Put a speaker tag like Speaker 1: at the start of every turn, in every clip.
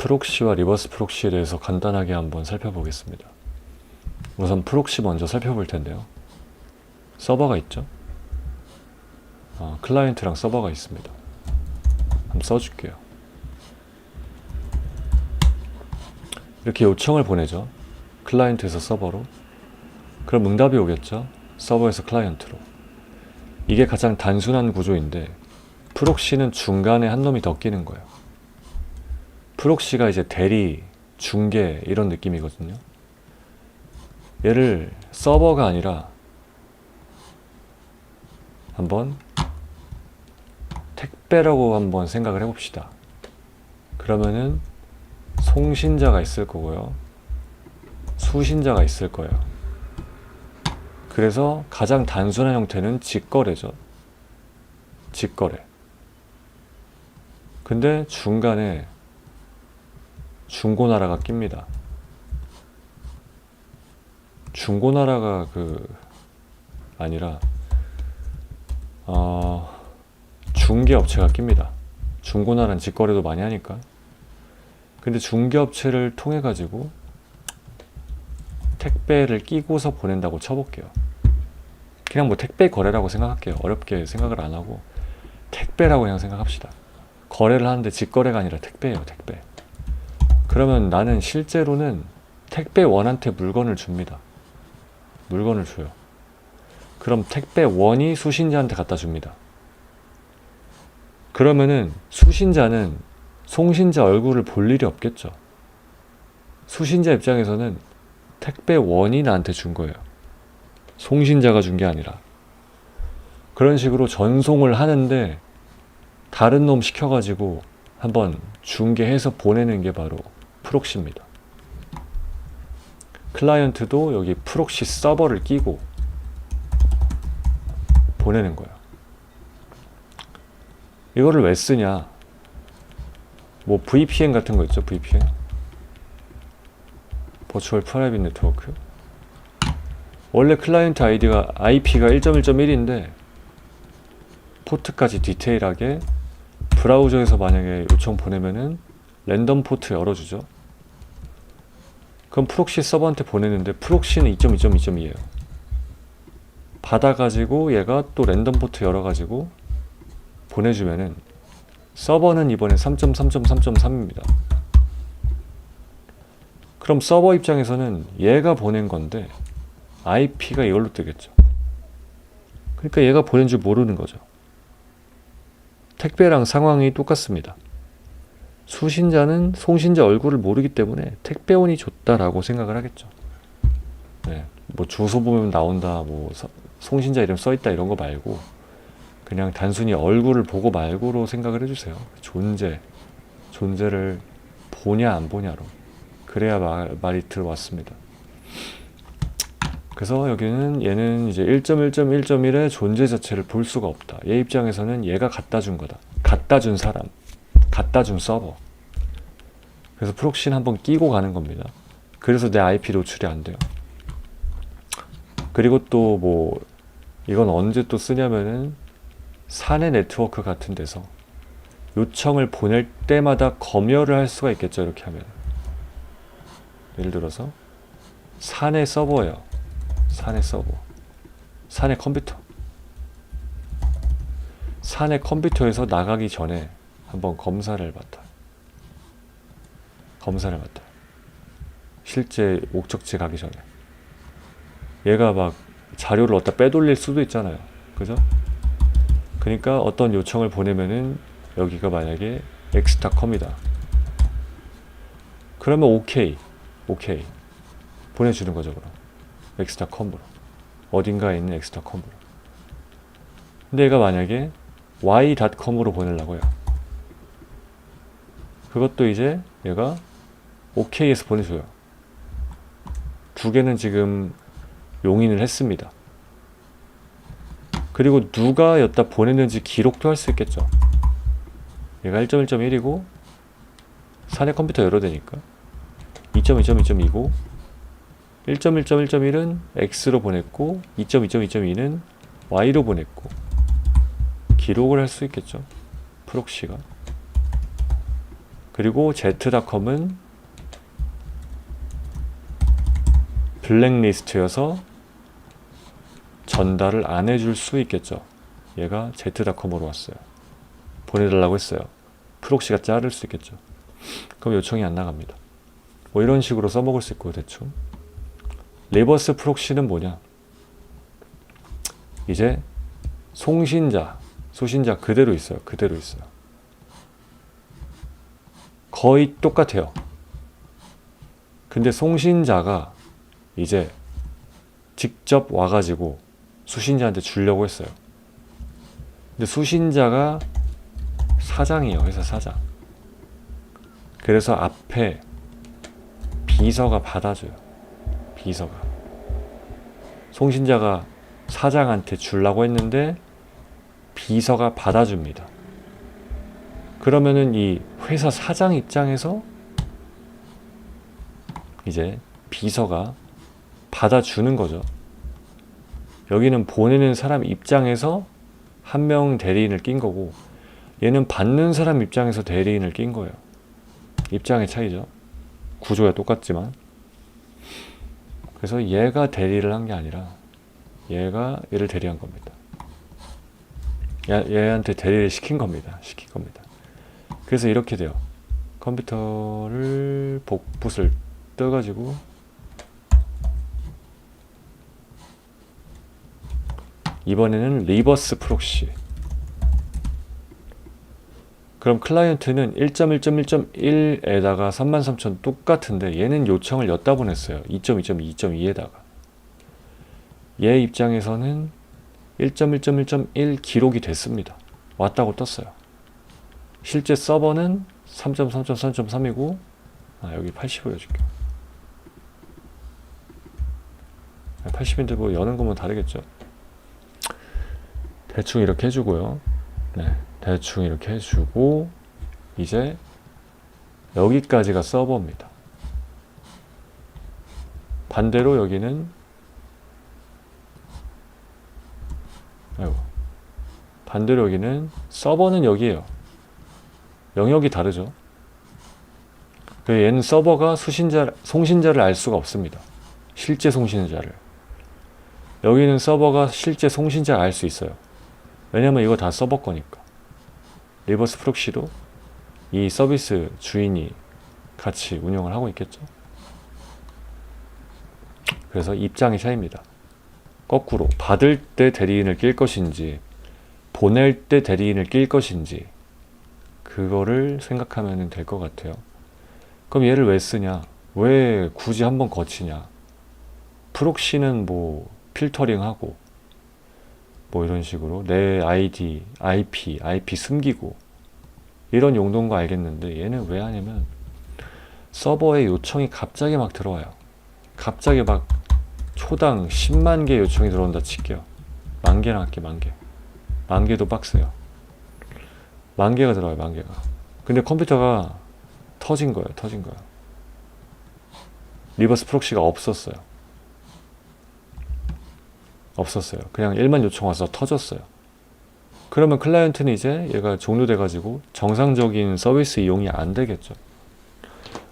Speaker 1: 프록시와 리버스 프록시에 대해서 간단하게 한번 살펴보겠습니다. 우선 프록시 먼저 살펴볼 텐데요. 서버가 있죠. 클라이언트랑 서버가 있습니다. 한번 써줄게요. 이렇게 요청을 보내죠. 클라이언트에서 서버로. 그럼 응답이 오겠죠. 서버에서 클라이언트로. 이게 가장 단순한 구조인데 프록시는 중간에 한 놈이 더 끼는 거예요. 프록시가 이제 대리, 중개 이런 느낌이거든요. 얘를 서버가 아니라 한번 택배라고 한번 생각을 해봅시다. 그러면은 송신자가 있을 거고요. 수신자가 있을 거예요. 그래서 가장 단순한 형태는 직거래죠. 직거래. 근데 중간에 중고나라가 낍니다. 중고나라가 아니라 중개업체가 낍니다. 중고나라는 직거래도 많이 하니까. 근데 중개업체를 통해 가지고 택배를 끼고서 보낸다고 쳐볼게요. 그냥 뭐 택배 거래라고 생각할게요. 어렵게 생각을 안 하고 택배라고 그냥 생각합시다. 거래를 하는데 직거래가 아니라 택배예요. 택배. 그러면 나는 실제로는 택배원한테 물건을 줍니다. 물건을 줘요. 그럼 택배원이 수신자한테 갖다 줍니다. 그러면은 수신자는 송신자 얼굴을 볼 일이 없겠죠. 수신자 입장에서는 택배원이 나한테 준 거예요. 송신자가 준 게 아니라. 그런 식으로 전송을 하는데 다른 놈 시켜가지고 한번 중개해서 보내는 게 바로 프록시입니다. 클라이언트도 여기 프록시 서버를 끼고 보내는 거예요. 이거를 왜 쓰냐? 뭐 VPN 같은 거 있죠. VPN 버추얼 프라이빗 네트워크. 원래 클라이언트 아이디가 IP가 1.1.1인데 포트까지 디테일하게 브라우저에서 만약에 요청 보내면은 랜덤 포트 열어주죠. 그럼 프록시 서버한테 보내는데 프록시는 2.2.2.2예요. 받아가지고 얘가 또 랜덤 포트 열어가지고 보내주면은 서버는 이번에 3.3.3.3입니다. 그럼 서버 입장에서는 얘가 보낸 건데 IP가 이걸로 뜨겠죠. 그러니까 얘가 보낸 줄 모르는 거죠. 택배랑 상황이 똑같습니다. 수신자는 송신자 얼굴을 모르기 때문에 택배원이 줬다라고 생각을 하겠죠. 네, 뭐 주소 보면 나온다, 뭐 송신자 이름 써있다 이런 거 말고 그냥 단순히 얼굴을 보고 말고로 생각을 해주세요. 존재를 보냐 안 보냐로. 그래야 말이 들어왔습니다. 그래서 여기는 얘는 이제 1.1.1.1의 존재 자체를 볼 수가 없다. 얘 입장에서는 얘가 갖다 준 거다. 갖다 준 사람, 갖다 준 서버. 그래서 프록시는 한번 끼고 가는 겁니다. 그래서 내 IP 노출이 안 돼요. 그리고 또 뭐 이건 언제 또 쓰냐면은 사내 네트워크 같은 데서 요청을 보낼 때마다 검열을 할 수가 있겠죠. 이렇게 하면 예를 들어서 사내 서버예요. 사내 서버, 사내 컴퓨터. 사내 컴퓨터에서 나가기 전에 한번 검사를 맡아요. 실제 목적지 가기 전에. 얘가 막 자료를 어디다 빼돌릴 수도 있잖아요. 그죠? 그러니까 어떤 요청을 보내면은 여기가 만약에 엑스타컴이다. 그러면 오케이 보내주는 거죠. 그럼 엑스타컴으로, 어딘가에 있는 엑스타컴으로. 근데 얘가 만약에 y.com으로 보내려고 해요. 그것도 이제 얘가 OK에서 보내줘요. 두 개는 지금 용인을 했습니다. 그리고 누가 여기다 보냈는지 기록도 할 수 있겠죠. 얘가 1.1.1이고 사내 컴퓨터 열어야 되니까 2.2.2.2고 1.1.1.1은 X로 보냈고 2.2.2.2는 Y로 보냈고 기록을 할 수 있겠죠. 프록시가. 그리고 z.com은 블랙리스트여서 전달을 안 해줄 수 있겠죠. 얘가 z.com으로 왔어요. 보내달라고 했어요. 프록시가 자를 수 있겠죠. 그럼 요청이 안 나갑니다. 뭐 이런 식으로 써먹을 수 있고 대충. 리버스 프록시는 뭐냐? 이제 송신자, 수신자 그대로 있어요. 그대로 있어요. 거의 똑같아요. 근데 송신자가 이제 직접 와가지고 수신자한테 주려고 했어요. 근데 수신자가 사장이에요. 회사 사장. 그래서 앞에 비서가 받아줘요. 비서가. 송신자가 사장한테 주려고 했는데 비서가 받아줍니다. 그러면은 이 회사 사장 입장에서 이제 비서가 받아주는 거죠. 여기는 보내는 사람 입장에서 한 명 대리인을 낀 거고, 얘는 받는 사람 입장에서 대리인을 낀 거예요. 입장의 차이죠. 구조가 똑같지만. 그래서 얘가 대리를 한 게 아니라 얘가 얘를 대리한 겁니다. 얘한테 대리를 시킨 겁니다. 그래서 이렇게 돼요. 컴퓨터를 복붙을 떠가지고 이번에는 리버스 프록시. 그럼 클라이언트는 1.1.1.1에다가 33,000 똑같은데 얘는 요청을 엿다 보냈어요. 2.2.2.2에다가. 얘 입장에서는 1.1.1.1 기록이 됐습니다. 왔다고 떴어요. 실제 서버는 3.3.3.3이고 여기 80으로 해줄게요. 80인데 뭐 여는 거면 다르겠죠. 대충 이렇게 해주고요. 네, 대충 이렇게 해주고 이제 여기까지가 서버입니다. 반대로 여기는 반대로 여기는 서버는 여기에요. 영역이 다르죠. 얘는 서버가 송신자를 알 수가 없습니다. 실제 송신자를. 여기는 서버가 실제 송신자를 알 수 있어요. 왜냐면 이거 다 서버 거니까. 리버스 프록시도 이 서비스 주인이 같이 운영을 하고 있겠죠. 그래서 입장의 차이입니다. 거꾸로 받을 때 대리인을 낄 것인지 보낼 때 대리인을 낄 것인지 그거를 생각하면 될 것 같아요. 그럼 얘를 왜 쓰냐? 왜 굳이 한번 거치냐? 프록시는 뭐 필터링하고 뭐 이런 식으로 내 아이디, IP 숨기고 이런 용도인 거 알겠는데 얘는 왜 하냐면 서버에 요청이 갑자기 막 들어와요. 갑자기 막 초당 10만 개 요청이 들어온다 칠게요. 만 개나 할게, 만 개. 만 개도 빡세요. 만 개가 들어와요, 만 개가. 근데 컴퓨터가 터진 거예요. 리버스 프록시가 없었어요. 그냥 1만 요청 와서 터졌어요. 그러면 클라이언트는 이제 얘가 종료돼가지고 정상적인 서비스 이용이 안 되겠죠.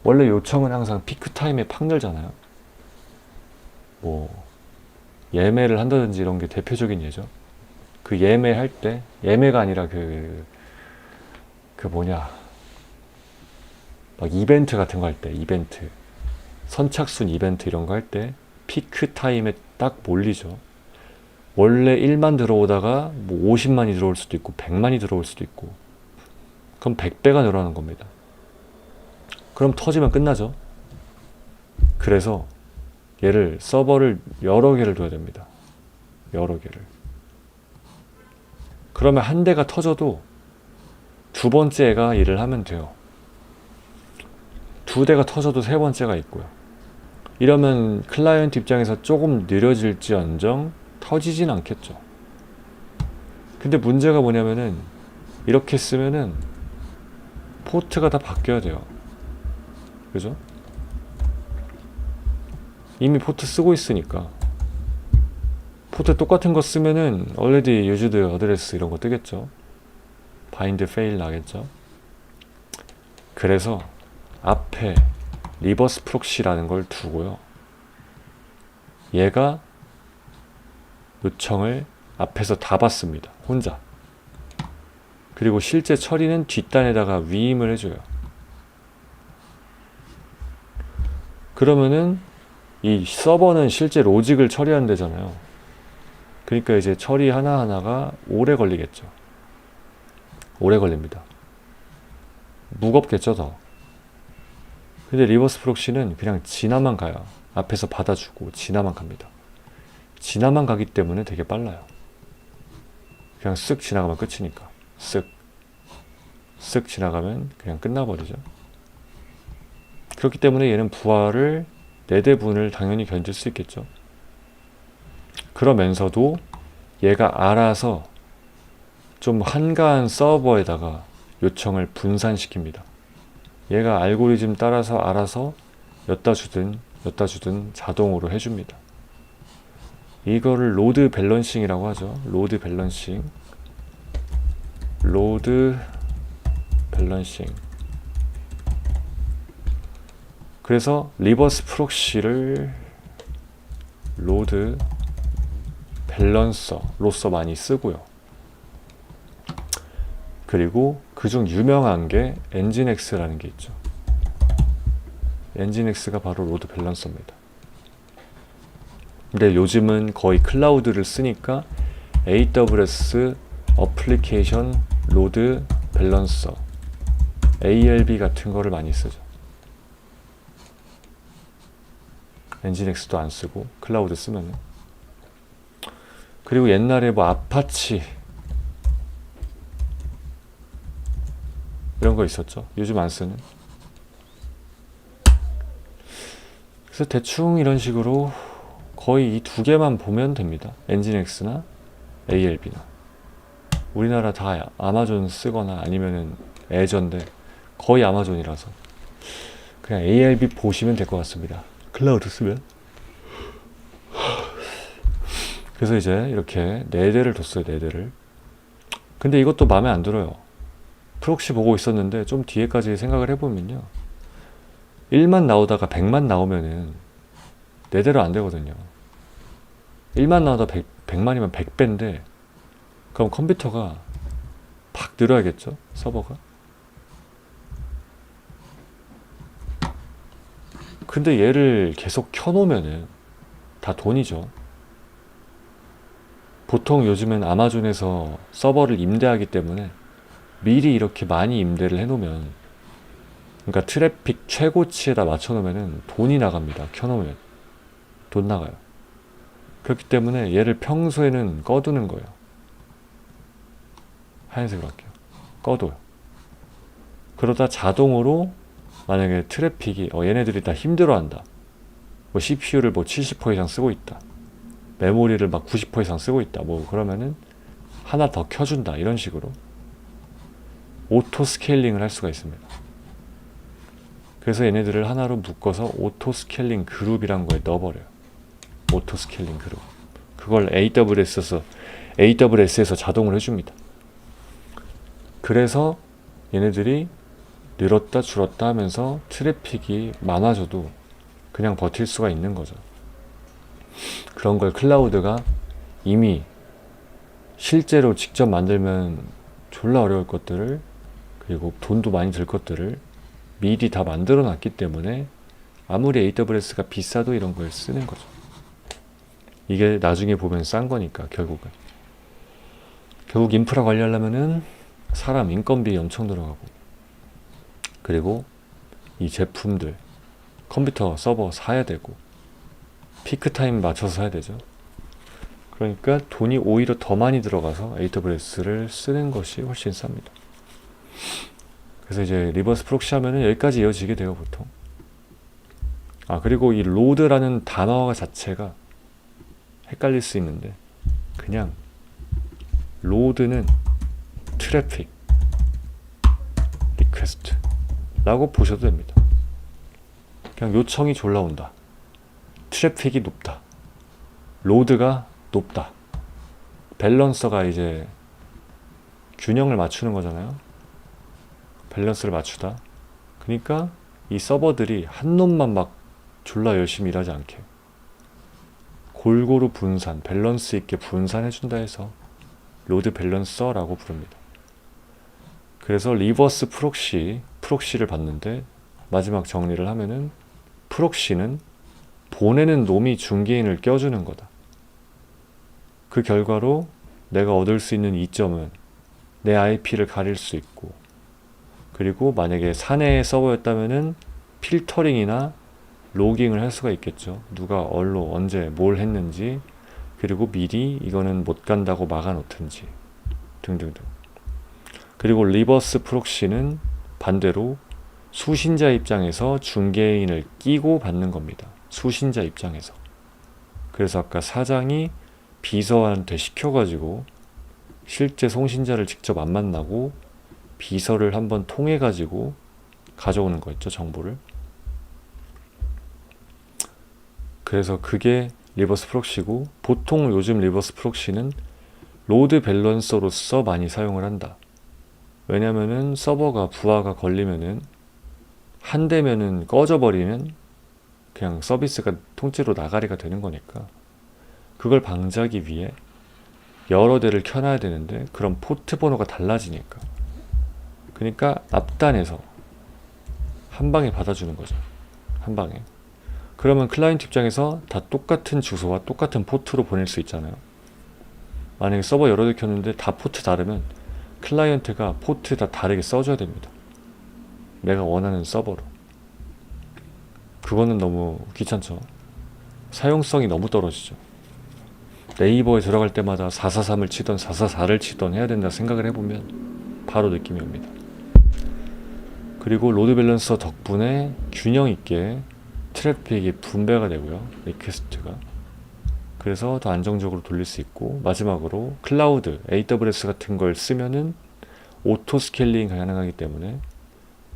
Speaker 1: 원래 요청은 항상 피크 타임에 팍 열잖아요. 뭐 예매를 한다든지 이런 게 대표적인 예죠. 그 예매할 때, 예매가 아니라 막 이벤트 같은 거 할 때, 이벤트 선착순 이벤트 이런 거 할 때 피크 타임에 딱 몰리죠. 원래 1만 들어오다가 뭐 50만이 들어올 수도 있고 100만이 들어올 수도 있고, 그럼 100배가 늘어나는 겁니다. 그럼 터지면 끝나죠. 그래서 얘를 서버를 여러 개를 둬야 됩니다. 여러 개를. 그러면 한 대가 터져도 두 번째 애가 일을 하면 돼요. 두 대가 터져도 세 번째가 있고요. 이러면 클라이언트 입장에서 조금 느려질지언정 터지진 않겠죠. 근데 문제가 뭐냐면은 이렇게 쓰면은 포트가 다 바뀌어야 돼요. 그죠? 이미 포트 쓰고 있으니까 포트 똑같은 거 쓰면은 already used address 이런 거 뜨겠죠. bind fail 나겠죠. 그래서 앞에 리버스 프록시라는 걸 두고요. 얘가 요청을 앞에서 다 받습니다. 혼자. 그리고 실제 처리는 뒷단에다가 위임을 해줘요. 그러면은 이 서버는 실제 로직을 처리하는 데잖아요. 그러니까 이제 처리 하나하나가 오래 걸리겠죠. 오래 걸립니다. 무겁겠죠, 더. 근데 리버스 프록시는 그냥 지나만 가요. 앞에서 받아주고 지나만 갑니다. 지나만 가기 때문에 되게 빨라요. 그냥 쓱 지나가면 끝이니까. 쓱 지나가면 그냥 끝나버리죠. 그렇기 때문에 얘는 부하를 4대분을 당연히 견딜 수 있겠죠. 그러면서도 얘가 알아서 좀 한가한 서버에다가 요청을 분산시킵니다. 얘가 알고리즘 따라서 알아서 엿다 주든 자동으로 해줍니다. 이거를 로드 밸런싱이라고 하죠. 로드 밸런싱. 그래서 리버스 프록시를 로드 밸런서로서 많이 쓰고요. 그리고 그중 유명한 게 엔진엑스라는 게 있죠. 엔진엑스가 바로 로드 밸런서입니다. 근데 요즘은 거의 클라우드를 쓰니까 AWS 어플리케이션 로드 밸런서 ALB 같은 거를 많이 쓰죠. 엔진엑스도 안 쓰고 클라우드 쓰면은. 그리고 옛날에 뭐 아파치 이런 거 있었죠. 요즘 안 쓰는. 그래서 대충 이런 식으로 거의 이 2개만 보면 됩니다. 엔진엑스나 ALB나. 우리나라 다 아마존 쓰거나 아니면은 애저인데 거의 아마존이라서 그냥 ALB 보시면 될 것 같습니다. 클라우드 쓰면. 그래서 이제 이렇게 4대를 뒀어요. 4대를. 근데 이것도 마음에 안 들어요. 프록시 보고 있었는데 좀 뒤에까지 생각을 해보면요, 1만 나오다가 100만 나오면은 4대로 안 되거든요. 1만 나오다 100만이면 100배인데 그럼 컴퓨터가 팍 늘어야겠죠? 서버가. 근데 얘를 계속 켜놓으면은 다 돈이죠. 보통 요즘엔 아마존에서 서버를 임대하기 때문에 미리 이렇게 많이 임대를 해놓으면, 그러니까 트래픽 최고치에다 맞춰놓으면 돈이 나갑니다. 켜놓으면 돈 나가요. 그렇기 때문에 얘를 평소에는 꺼두는 거예요. 하얀색으로 할게요. 꺼둬요. 그러다 자동으로 만약에 트래픽이 얘네들이 다 힘들어한다, 뭐 CPU를 뭐 70% 이상 쓰고 있다, 메모리를 막 90% 이상 쓰고 있다, 뭐 그러면은 하나 더 켜준다, 이런 식으로 오토 스케일링을 할 수가 있습니다. 그래서 얘네들을 하나로 묶어서 오토 스케일링 그룹이란 거에 넣어버려요. 오토 스케일링 그룹. 그걸 AWS에서 자동으로 해줍니다. 그래서 얘네들이 늘었다 줄었다 하면서 트래픽이 많아져도 그냥 버틸 수가 있는 거죠. 그런 걸 클라우드가 이미 실제로 직접 만들면 졸라 어려울 것들을, 그리고 돈도 많이 들 것들을 미리 다 만들어 놨기 때문에 아무리 AWS가 비싸도 이런 걸 쓰는 거죠. 이게 나중에 보면 싼 거니까. 결국 인프라 관리하려면은 사람 인건비 엄청 들어가고, 그리고 이 제품들 컴퓨터 서버 사야 되고, 피크 타임 맞춰서 사야 되죠. 그러니까 돈이 오히려 더 많이 들어가서 AWS를 쓰는 것이 훨씬 쌉니다. 그래서 이제 리버스 프록시 하면은 여기까지 이어지게 돼요, 보통. 그리고 이 로드라는 단어 자체가 헷갈릴 수 있는데, 그냥 로드는 트래픽 리퀘스트 라고 보셔도 됩니다. 그냥 요청이 졸라 온다, 트래픽이 높다, 로드가 높다. 밸런서가 이제 균형을 맞추는 거잖아요. 밸런스를 맞추다. 그러니까 이 서버들이 한 놈만 막 졸라 열심히 일하지 않게 골고루 분산, 밸런스 있게 분산해준다 해서 로드 밸런서라고 부릅니다. 그래서 리버스 프록시를 봤는데 마지막 정리를 하면은 프록시는 보내는 놈이 중개인을 껴주는 거다. 그 결과로 내가 얻을 수 있는 이점은 내 IP를 가릴 수 있고, 그리고 만약에 사내의 서버였다면은 필터링이나 로깅을 할 수가 있겠죠. 누가 얼로 언제 뭘 했는지, 그리고 미리 이거는 못 간다고 막아 놓든지 등등등. 그리고 리버스 프록시는 반대로 수신자 입장에서 중개인을 끼고 받는 겁니다. 수신자 입장에서. 그래서 아까 사장이 비서한테 시켜가지고 실제 송신자를 직접 안 만나고 비서를 한번 통해가지고 가져오는 거 있죠, 정보를. 그래서 그게 리버스 프록시고, 보통 요즘 리버스 프록시는 로드 밸런서로서 많이 사용을 한다. 왜냐면은 서버가 부하가 걸리면은 한 대면은 꺼져버리면 그냥 서비스가 통째로 나가리가 되는 거니까 그걸 방지하기 위해 여러 대를 켜놔야 되는데 그럼 포트 번호가 달라지니까, 그러니까 앞단에서 한 방에 받아주는 거죠. 한 방에. 그러면 클라이언트 입장에서 다 똑같은 주소와 똑같은 포트로 보낼 수 있잖아요. 만약에 서버 여러 대 켰는데 다 포트 다르면 클라이언트가 포트 다 다르게 써줘야 됩니다. 내가 원하는 서버로. 그거는 너무 귀찮죠. 사용성이 너무 떨어지죠. 네이버에 들어갈 때마다 443을 치던 444를 치던 해야 된다 생각을 해보면 바로 느낌이 옵니다. 그리고 로드 밸런서 덕분에 균형 있게 트래픽이 분배가 되고요. 리퀘스트가. 그래서 더 안정적으로 돌릴 수 있고, 마지막으로 클라우드, AWS 같은 걸 쓰면은 오토 스케일링 가능하기 때문에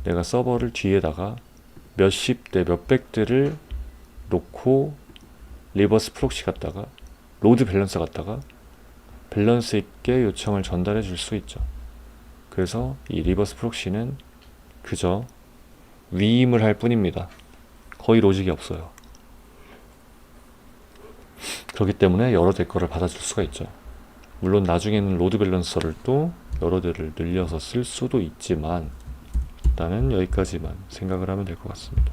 Speaker 1: 내가 서버를 뒤에다가 몇십 대, 몇백 대를 놓고 리버스 프록시 갖다가 로드 밸런서 갖다가 밸런스 있게 요청을 전달해 줄 수 있죠. 그래서 이 리버스 프록시는 그저 위임을 할 뿐입니다. 거의 로직이 없어요. 그렇기 때문에 여러 대 거를 받아줄 수가 있죠. 물론 나중에는 로드 밸런서를 또 여러 대를 늘려서 쓸 수도 있지만 일단은 여기까지만 생각을 하면 될 것 같습니다.